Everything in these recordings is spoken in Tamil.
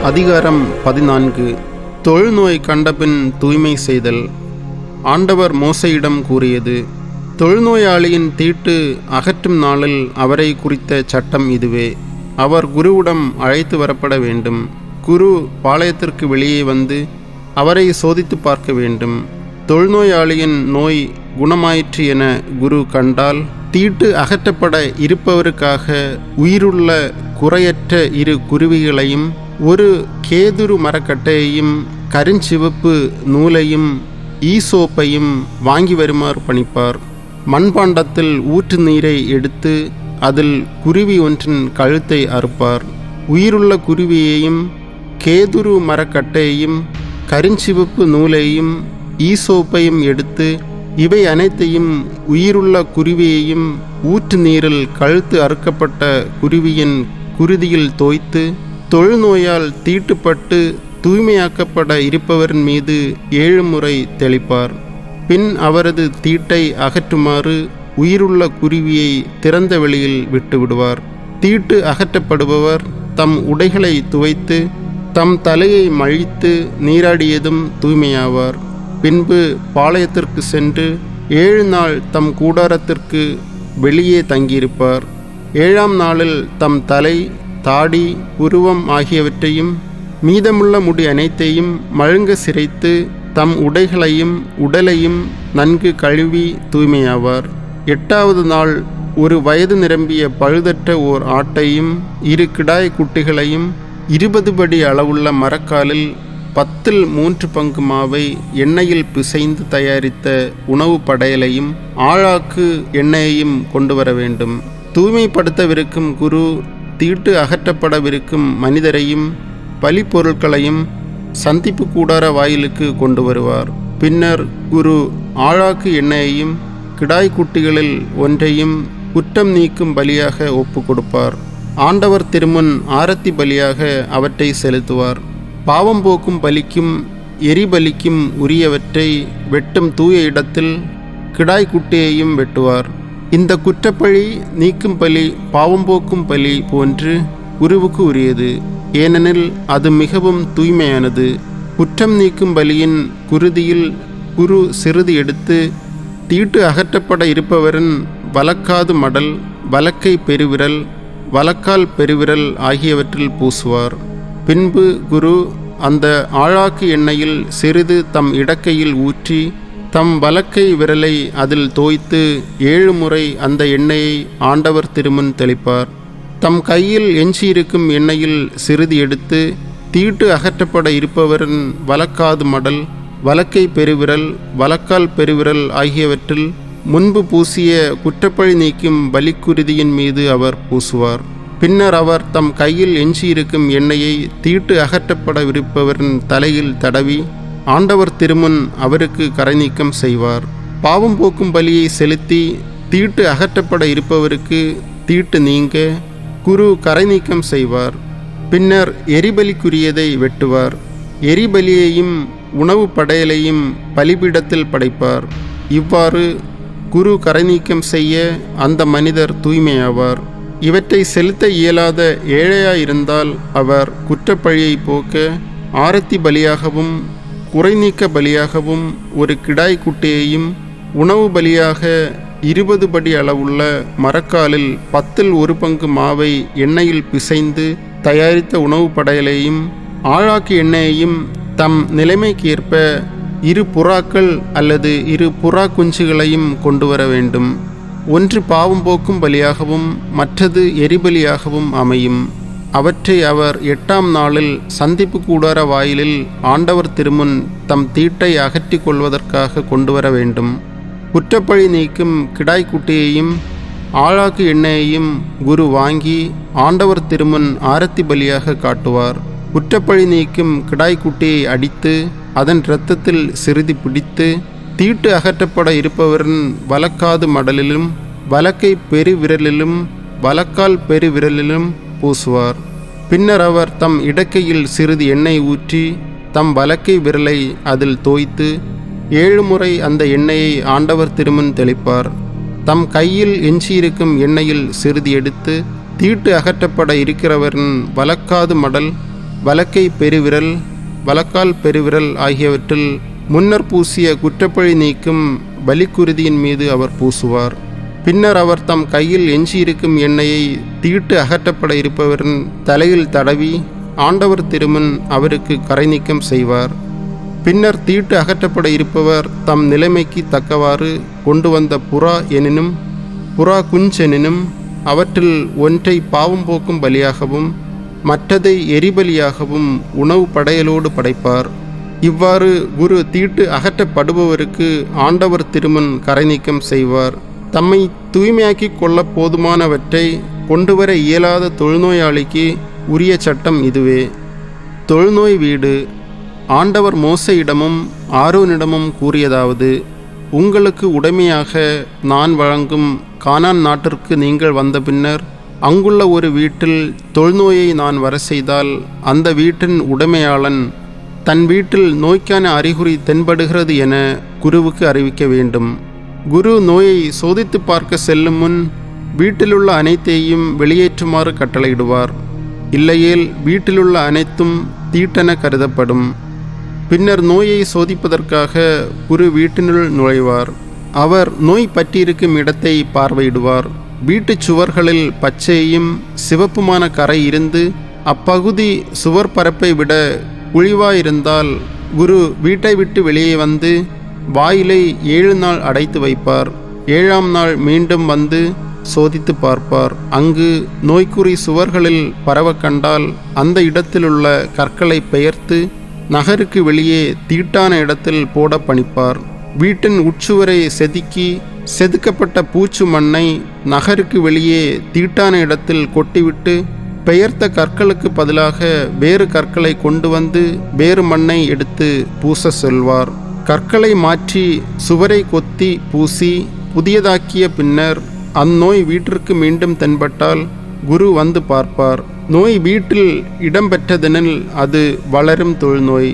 அதிகாரம் 14. தொழுநோய் கண்டபின் தூய்மை செய்தல். ஆண்டவர் மோசேயிடம் கூறியது: தொழுநோயாளியின் தீட்டு அகற்றும் நாளில் அவரை குறித்த சட்டம் இதுவே. அவர் குருவிடம் அழைத்து வரப்பட வேண்டும். குரு பாளையத்திற்கு வெளியே வந்து அவரை சோதித்து பார்க்க வேண்டும். தொழுநோயாளியின் நோய் குணமாயிற்று என குரு கண்டால், தீட்டு அகற்றப்பட இருப்பவருக்காக உயிருள்ள குறையற்ற 2 குருவிகளையும், ஒரு கேதுரு மரக்கட்டையையும், கருஞ்சிவப்பு நூலையும், ஈசோப்பையும் வாங்கி வருமாறு பணிப்பார். மண்பாண்டத்தில் ஊற்று நீரை எடுத்து அதில் குருவி ஒன்றின் கழுத்தை அறுப்பார். உயிருள்ள குருவியையும், கேதுரு மரக்கட்டையையும், கருஞ்சிவப்பு நூலையும், ஈசோப்பையும் எடுத்து இவை அனைத்தையும் உயிருள்ள குருவியையும் ஊற்று நீரில் கழுத்து அறுக்கப்பட்ட குருவியின் குருதியில் தோய்த்து, தொழுநோயால் தீட்டுப்பட்டு தூய்மையாக்கப்பட இருப்பவரின் மீது 7 முறை தெளிப்பார். பின் அவரது தீட்டை அகற்றுமாறு உயிருள்ள குருவியை திறந்த வெளியில் விட்டுவிடுவார். தீட்டு அகற்றப்படுபவர் தம் உடைகளை துவைத்து தம் தலையை மழித்து நீராடியதும் தூய்மையாவார். பின்பு பாளையத்திற்கு சென்று 7 நாள் தம் கூடாரத்திற்கு வெளியே தங்கியிருப்பார். 7ஆம் நாளில் தம் தலை, தாடி, புருவம் ஆகியவற்றையும் மீதமுள்ள முடி அனைத்தையும் மழுங்க சிரைத்து தம் உடைகளையும் உடலையும் நன்கு கழுவி தூய்மையாவார். 8வது நாள் 1 வயது நிரம்பிய பழுதற்ற ஓர் ஆட்டையும் 2 கிடாய் குட்டிகளையும் 20 படி அளவுள்ள மரக்காலில் 10 3 மாவை எண்ணெயில் பிசைந்து தயாரித்த உணவு படையலையும் ஆழாக்கு எண்ணெயையும் கொண்டு வர வேண்டும். தூய்மைப்படுத்தவிருக்கும் குரு தீட்டு அகற்றப்படவிருக்கும் மனிதரையும் பலிப்பொருட்களையும் சந்திப்பு கூடார வாயிலுக்கு கொண்டு வருவார். பின்னர் குரு ஆழாக்கு எண்ணெயையும் கிடாய்க்குட்டிகளில் ஒன்றையும் குற்றம் நீக்கும் பலியாக ஒப்பு கொடுப்பார். ஆண்டவர் திருமுன் ஆரத்தி பலியாக அவற்றை செலுத்துவார். பாவம் போக்கும் பலிக்கும் எரிபலிக்கும் உரியவற்றை வெட்டும் தூய இடத்தில் கிடாய்க்குட்டியையும் வெட்டுவார். இந்த குற்றப்பழி நீக்கும் பலி பாவம் போக்கும் பலி போன்று குருவுக்கு உரியது, ஏனெனில் அது மிகவும் தூய்மையானது. குற்றம் நீக்கும் பலியின் குருதியில் குரு சிறிது எடுத்து தீட்டு அகற்றப்பட இருப்பவரின் வலக்காது மடல், வலக்கை பெருவிரல், வலக்கால் பெருவிரல் ஆகியவற்றில் பூசுவார். பின்பு குரு அந்த ஆழாக்கு எண்ணெயில் சிறிது தம் இடக்கையில் ஊற்றி தம் வலக்கை விரலை அதில் தோய்த்து 7 முறை அந்த எண்ணெயை ஆண்டவர் திருமுன் தெளிப்பார். தம் கையில் எஞ்சியிருக்கும் எண்ணெயில் சிறிது எடுத்து தீட்டு அகற்றப்பட இருப்பவரின் வலக்காது மடல், வலக்கை பெருவிரல், வலக்கால் பெருவிரல் ஆகியவற்றில் முன்பு பூசிய குற்றப்பழி நீக்கும் பலிக்குருதியின் மீது அவர் பூசுவார். பின்னர் அவர் தம் கையில் எஞ்சியிருக்கும் எண்ணெயை தீட்டு அகற்றப்படவிருப்பவரின் தலையில் தடவி ஆண்டவர் திருமுன் அவருக்கு கரைநீக்கம் செய்வார். பாவம் போக்கும் பலியை செலுத்தி தீட்டு அகற்றப்பட இருப்பவருக்கு தீட்டு நீங்க குரு கரைநீக்கம் செய்வார். பின்னர் எரிபலிக்குரியதை வெட்டுவார். எரிபலியையும் உணவு படையலையும் பலிபீடத்தில் படைப்பார். இவ்வாறு குரு கரைநீக்கம் செய்ய அந்த மனிதர் தூய்மையாவார். இவற்றை செலுத்த இயலாத ஏழையாயிருந்தால் அவர் குற்றப்பழியை போக்க ஆரத்தி பலியாகவும் குறைநீக்க பலியாகவும் 1 கிடாய் குட்டியையும், உணவு பலியாக 20 படி அளவுள்ள மரக்காலில் 10 மாவை எண்ணெயில் பிசைந்து தயாரித்த உணவு படையலையும், ஆழாக்கு எண்ணெயையும், தம் நிலைமைக்கு ஏற்ப 2 புறாக்கள் அல்லது 2 புறா குஞ்சுகளையும் கொண்டு வர வேண்டும். ஒன்று பாவம் போக்கும் பலியாகவும் மற்றது எரிபலியாகவும் அமையும். அவற்றை அவர் 8ஆம் நாளில் சந்திப்பு கூடார வாயிலில் ஆண்டவர் திருமுன் தம் தீட்டை அகற்றி கொள்வதற்காக கொண்டு வர வேண்டும். குற்றப்பழி நீக்கும் கிடாய்க்குட்டியையும் ஆழாக்கு எண்ணெயையும் குரு வாங்கி ஆண்டவர் திருமுன் ஆரத்தி பலியாக காட்டுவார். குற்றப்பழி நீக்கும் கிடாய்க்குட்டியை அடித்து அதன் இரத்தத்தில் சிறிது பிடித்து தீட்டு அகற்றப்பட இருப்பவரின் வலக்காது மடலிலும், வலக்கை பெருவிரலிலும், வலக்கால் பெருவிரலிலும் பூசுவார். பின்னர் அவர் தம் இடக்கையில் சிறிது எண்ணெய் ஊற்றி தம் வலக்கை விரலை அதில் தோய்த்து 7 முறை அந்த எண்ணெயை ஆண்டவர் திருமுன் தெளிப்பார். தம் கையில் எஞ்சியிருக்கும் எண்ணெயில் சிறிது எடுத்து தீட்டு அகற்றப்பட இருக்கிறவரின் வலக்காது மடல், வலக்கை பெருவிரல், வலக்கால் பெருவிரல் ஆகியவற்றில் முன்னர் பூசிய குற்றப்பழி நீக்கும் பலிக்குருதியின் மீது அவர் பூசுவார். பின்னர் அவர் தம் கையில் எஞ்சியிருக்கும் எண்ணெயை தீட்டு அகற்றப்பட இருப்பவரின் தலையில் தடவி ஆண்டவர் திருமுன் அவருக்கு கரை நீக்கம் செய்வார். பின்னர் தீட்டு அகற்றப்பட இருப்பவர் தம் நிலைமைக்கு தக்கவாறு கொண்டு வந்த புறா எனினும் புறா குஞ்செனினும் அவற்றில் ஒன்றை பாவம் போக்கும் பலியாகவும் மற்றதை எரிபலியாகவும் உணவு படையலோடு படைப்பார். இவ்வாறு குரு தீட்டு அகற்றப்படுபவருக்கு ஆண்டவர் திருமுன் கரை நீக்கம் செய்வார். தம்மை தூய்மையாக்கி கொள்ள போதுமானவற்றை கொண்டுவர இயலாத தொழுநோயாளிக்கு உரிய சட்டம் இதுவே. தொழுநோய் வீடு. ஆண்டவர் மோசேயிடமும் ஆரோனிடமும் கூறியதாவது: உங்களுக்கு உடைமையாக நான் வழங்கும் கானான் நாட்டிற்கு நீங்கள் வந்த பின்னர் அங்குள்ள ஒரு வீட்டில் தொழுநோயை நான் வர செய்தால் அந்த வீட்டின் உடைமையாளன் தன் வீட்டில் நோய்க்கான அறிகுறி தென்படுகிறது என குருவுக்கு அறிவிக்க வேண்டும். குரு நோயை சோதித்து பார்க்க செல்லும் முன் வீட்டிலுள்ள அனைத்தையும் வெளியேற்றுமாறு கட்டளையிடுவார். இல்லையேல் வீட்டிலுள்ள அனைத்தும் தீட்டென கருதப்படும். பின்னர் நோயை சோதிப்பதற்காக குரு வீட்டினுள் நுழைவார். அவர் நோய் பற்றியிருக்கும் இடத்தை பார்வையிடுவார். வீட்டுச் சுவர்களில் பச்சையும் சிவப்புமான கரை இருந்து அப்பகுதி சுவர் பரப்பை விட குழிவாயிருந்தால் குரு வீட்டை விட்டு வெளியே வந்து வாயிலை 7 நாள் அடைத்து வைப்பார். 7ஆம் நாள் மீண்டும் வந்து சோதித்து பார்ப்பார். அங்கு நோய்க்குறி சுவர்களில் பரவ கண்டால் அந்த இடத்திலுள்ள கற்களை பெயர்த்து நகருக்கு வெளியே தீட்டான இடத்தில் போட பணிப்பார். வீட்டின் உட்சுவரை செதுக்கி செதுக்கப்பட்ட பூச்சு மண்ணை நகருக்கு வெளியே தீட்டான இடத்தில் கொட்டிவிட்டு பெயர்த்த கற்களுக்கு பதிலாக வேறு கற்களை கொண்டு வந்து வேறு மண்ணை எடுத்து பூச சொல்வார். கற்களை மாற்றி சுவரை கொத்தி பூசி புதியதாக்கிய பின்னர் அந்நோய் வீட்டிற்கு மீண்டும் தென்பட்டால் குரு வந்து பார்ப்பார். நோய் வீட்டில் இடம்பெற்றதெனில் அது வளரும் தொழுநோய்,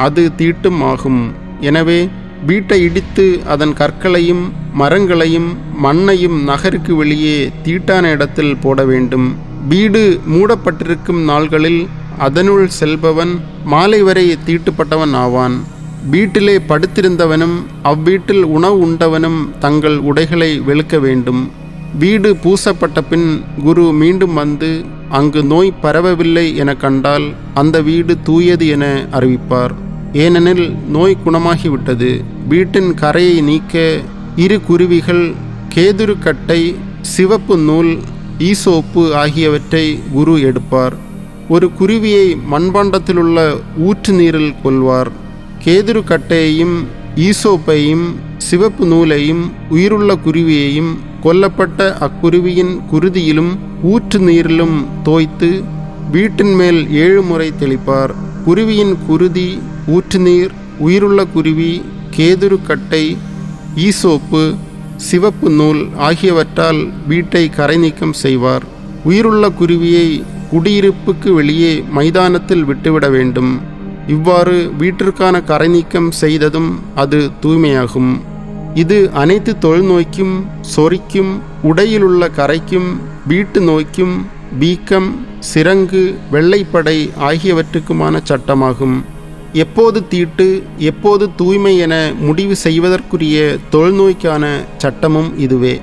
அது தீட்டும் ஆகும். எனவே வீட்டை இடித்து அதன் கற்களையும் மரங்களையும் மண்ணையும் நகருக்கு வெளியே தீட்டான இடத்தில் போட வேண்டும். வீடு மூடப்பட்டிருக்கும் நாள்களில் அதனுள் செல்பவன் மாலை வரை தீட்டுப்பட்டவன் ஆவான். வீட்டிலே படுத்திருந்தவனும் அவ்வீட்டில் உணவு உண்டவனும் தங்கள் உடைகளை வெளுக்க வேண்டும். வீடு பூசப்பட்ட பின் குரு மீண்டும் வந்து அங்கு நோய் பரவவில்லை என கண்டால் அந்த வீடு தூயது என அறிவிப்பார். ஏனெனில் நோய் குணமாகிவிட்டது. வீட்டின் கரையை நீக்க 2 குருவிகள், கேதுருக்கட்டை, சிவப்பு நூல், ஈசோப்பு ஆகியவற்றை குரு எடுப்பார். ஒரு குருவியை மண்பாண்டத்திலுள்ள ஊற்று நீரில் கொல்வார். கேதுருக்கட்டையையும் ஈசோப்பையும் சிவப்பு நூலையும் உயிருள்ள குருவியையும் கொல்லப்பட்ட அக்குருவியின் குருதியிலும் ஊற்று நீரிலும் தோய்த்து வீட்டின் மேல் 7 முறை தெளிப்பார். குருவியின் குருதி, ஊற்று நீர், உயிருள்ள குருவி, கேதுருக்கட்டை, ஈசோப்பு, சிவப்பு நூல் ஆகியவற்றால் வீட்டை கரை நீக்கம் செய்வார். உயிருள்ள குருவியை குடியிருப்புக்கு வெளியே மைதானத்தில் விட்டுவிட வேண்டும். இவ்வாறு வீட்டிற்கான கரை நீக்கம் செய்ததும் அது தூய்மையாகும். இது அனைத்து தொழுநோய்க்கும், சொறிக்கும், உடையிலுள்ள கரைக்கும், வீட்டு நோய்க்கும், வீக்கம், சிரங்கு, வெள்ளைப்படை ஆகியவற்றுக்குமான சட்டமாகும். எப்போது தீட்டு எப்போது தூய்மை என முடிவு செய்வதற்குரிய தொழுநோய்க்கான சட்டமும் இதுவே.